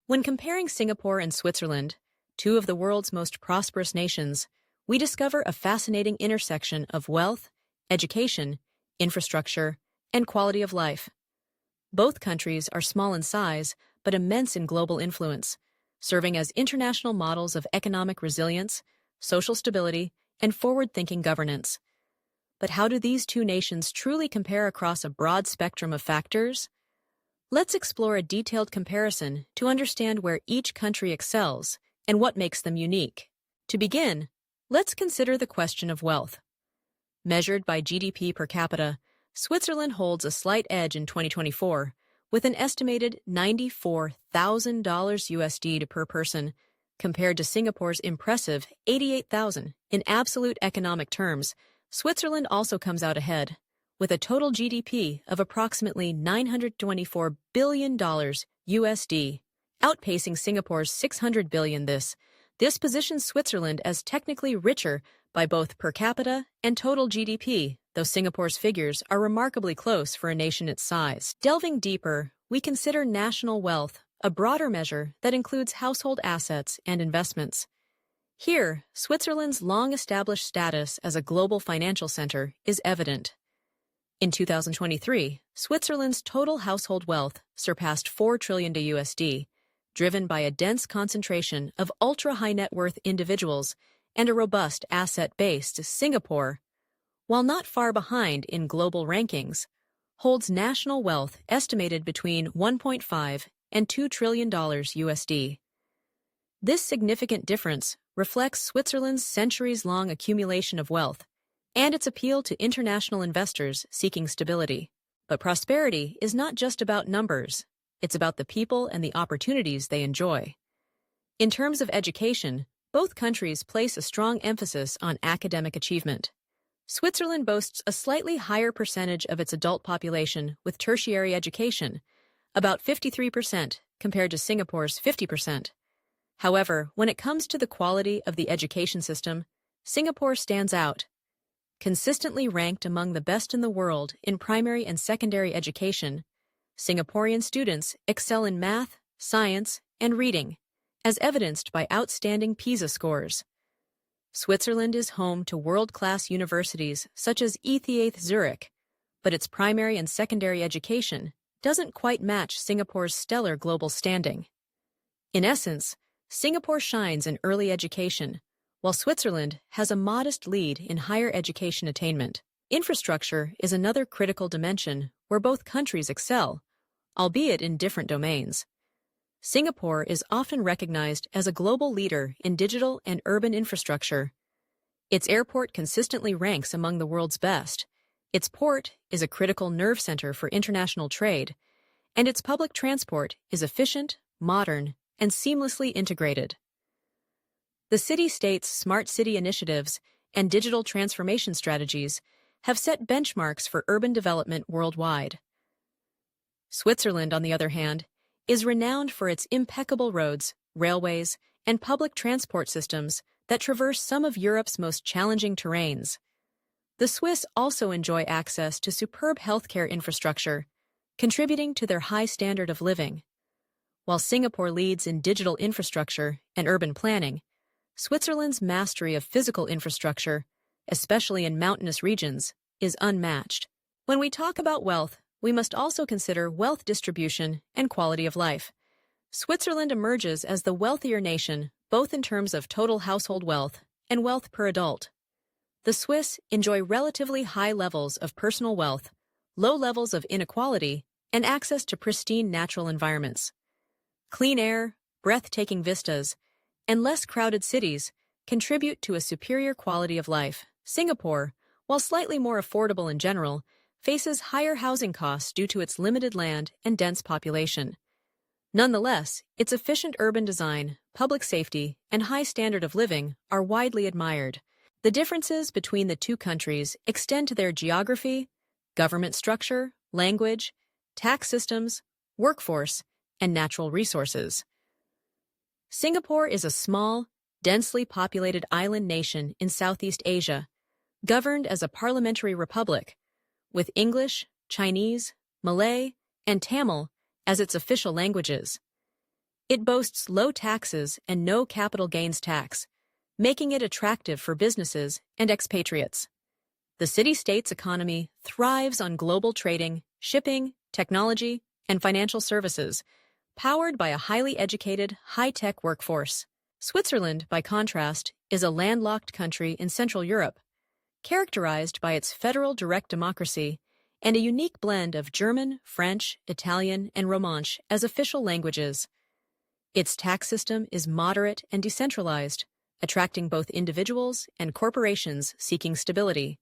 When comparing Singapore and Switzerland, two of the world's most prosperous nations, we discover a fascinating intersection of wealth, education, infrastructure, and quality of life. Both countries are small in size, but immense in global influence, serving as international models of economic resilience, social stability, and forward-thinking governance. But how do these two nations truly compare across a broad spectrum of factors? Let's explore a detailed comparison to understand where each country excels and what makes them unique. To begin, let's consider the question of wealth. Measured by GDP per capita, Switzerland holds a slight edge in 2024, with an estimated $94,000 USD per person, compared to Singapore's impressive $88,000. In absolute economic terms, Switzerland also comes out ahead, with a total GDP of approximately $924 billion USD, outpacing Singapore's $600 billion. This positions Switzerland as technically richer by both per capita and total GDP, though Singapore's figures are remarkably close for a nation its size. Delving deeper, we consider national wealth, a broader measure that includes household assets and investments. Here, Switzerland's long-established status as a global financial center is evident. In 2023, Switzerland's total household wealth surpassed $4 trillion USD, driven by a dense concentration of ultra-high net worth individuals and a robust asset base. Singapore, while not far behind in global rankings, holds national wealth estimated between $1.5 and $2 trillion USD. This significant difference reflects Switzerland's centuries-long accumulation of wealth and its appeal to international investors seeking stability. But prosperity is not just about numbers, it's about the people and the opportunities they enjoy. In terms of education, both countries place a strong emphasis on academic achievement. Switzerland boasts a slightly higher percentage of its adult population with tertiary education, about 53% compared to Singapore's 50%. However, when it comes to the quality of the education system, Singapore stands out. Consistently ranked among the best in the world in primary and secondary education, Singaporean students excel in math, science, and reading, as evidenced by outstanding PISA scores. Switzerland is home to world-class universities such as ETH Zurich, but its primary and secondary education doesn't quite match Singapore's stellar global standing. In essence, Singapore shines in early education, while Switzerland has a modest lead in higher education attainment. Infrastructure is another critical dimension where both countries excel, albeit in different domains. Singapore is often recognized as a global leader in digital and urban infrastructure. Its airport consistently ranks among the world's best. Its port is a critical nerve center for international trade, and its public transport is efficient, modern, and seamlessly integrated. The city-state's smart city initiatives and digital transformation strategies have set benchmarks for urban development worldwide. Switzerland, on the other hand, is renowned for its impeccable roads, railways, and public transport systems that traverse some of Europe's most challenging terrains. The Swiss also enjoy access to superb healthcare infrastructure, contributing to their high standard of living. While Singapore leads in digital infrastructure and urban planning, Switzerland's mastery of physical infrastructure, especially in mountainous regions, is unmatched. When we talk about wealth, we must also consider wealth distribution and quality of life. Switzerland emerges as the wealthier nation, both in terms of total household wealth and wealth per adult. The Swiss enjoy relatively high levels of personal wealth, low levels of inequality, and access to pristine natural environments. Clean air, breathtaking vistas, and less crowded cities contribute to a superior quality of life. Singapore, while slightly more affordable in general, faces higher housing costs due to its limited land and dense population. Nonetheless, its efficient urban design, public safety, and high standard of living are widely admired. The differences between the two countries extend to their geography, government structure, language, tax systems, workforce, and natural resources. Singapore is a small, densely populated island nation in Southeast Asia, governed as a parliamentary republic, with English, Chinese, Malay, and Tamil as its official languages. It boasts low taxes and no capital gains tax, making it attractive for businesses and expatriates. The city-state's economy thrives on global trading, shipping, technology, and financial services, powered by a highly educated, high-tech workforce. Switzerland, by contrast, is a landlocked country in Central Europe, characterized by its federal direct democracy and a unique blend of German, French, Italian, and Romansh as official languages. Its tax system is moderate and decentralized, attracting both individuals and corporations seeking stability.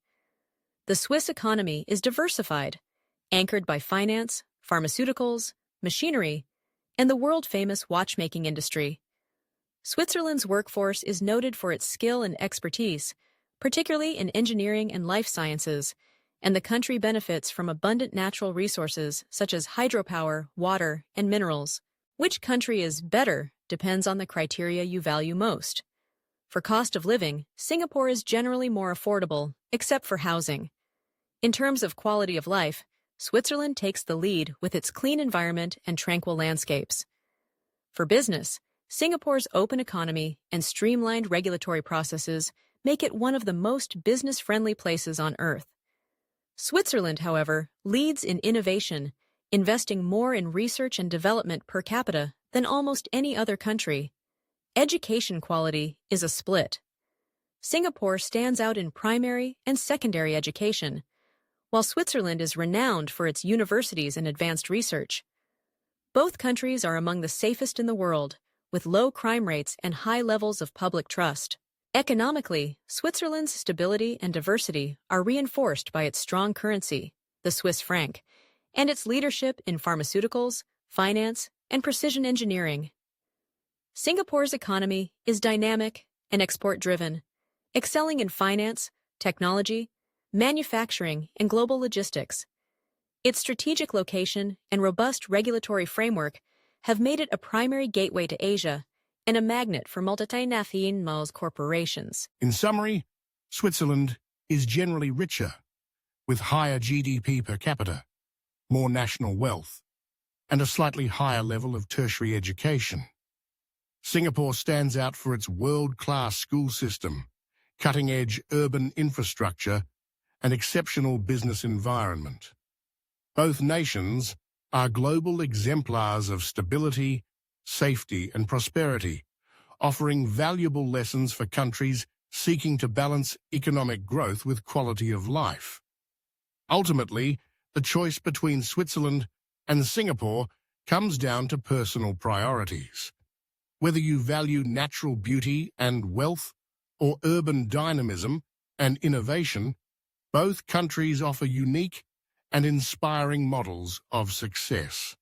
The Swiss economy is diversified, anchored by finance, pharmaceuticals, machinery, and the world-famous watchmaking industry. Switzerland's workforce is noted for its skill and expertise, particularly in engineering and life sciences, and the country benefits from abundant natural resources such as hydropower, water, and minerals. Which country is better depends on the criteria you value most. For cost of living, Singapore is generally more affordable, except for housing. In terms of quality of life, Switzerland takes the lead with its clean environment and tranquil landscapes. For business, Singapore's open economy and streamlined regulatory processes make it one of the most business-friendly places on Earth. Switzerland, however, leads in innovation, investing more in research and development per capita than almost any other country. Education quality is a split. Singapore stands out in primary and secondary education, while Switzerland is renowned for its universities and advanced research. Both countries are among the safest in the world, with low crime rates and high levels of public trust. Economically, Switzerland's stability and diversity are reinforced by its strong currency, the Swiss franc, and its leadership in pharmaceuticals, finance, and precision engineering. Singapore's economy is dynamic and export-driven, excelling in finance, technology, manufacturing, and global logistics. Its strategic location and robust regulatory framework have made it a primary gateway to Asia and a magnet for multinational corporations. In summary, Switzerland is generally richer, with higher GDP per capita, more national wealth, and a slightly higher level of tertiary education. Singapore stands out for its world-class school system, cutting-edge urban infrastructure, and exceptional business environment. Both nations are global exemplars of stability, safety, and prosperity, offering valuable lessons for countries seeking to balance economic growth with quality of life. Ultimately, the choice between Switzerland and Singapore comes down to personal priorities. Whether you value natural beauty and wealth or urban dynamism and innovation, both countries offer unique and inspiring models of success.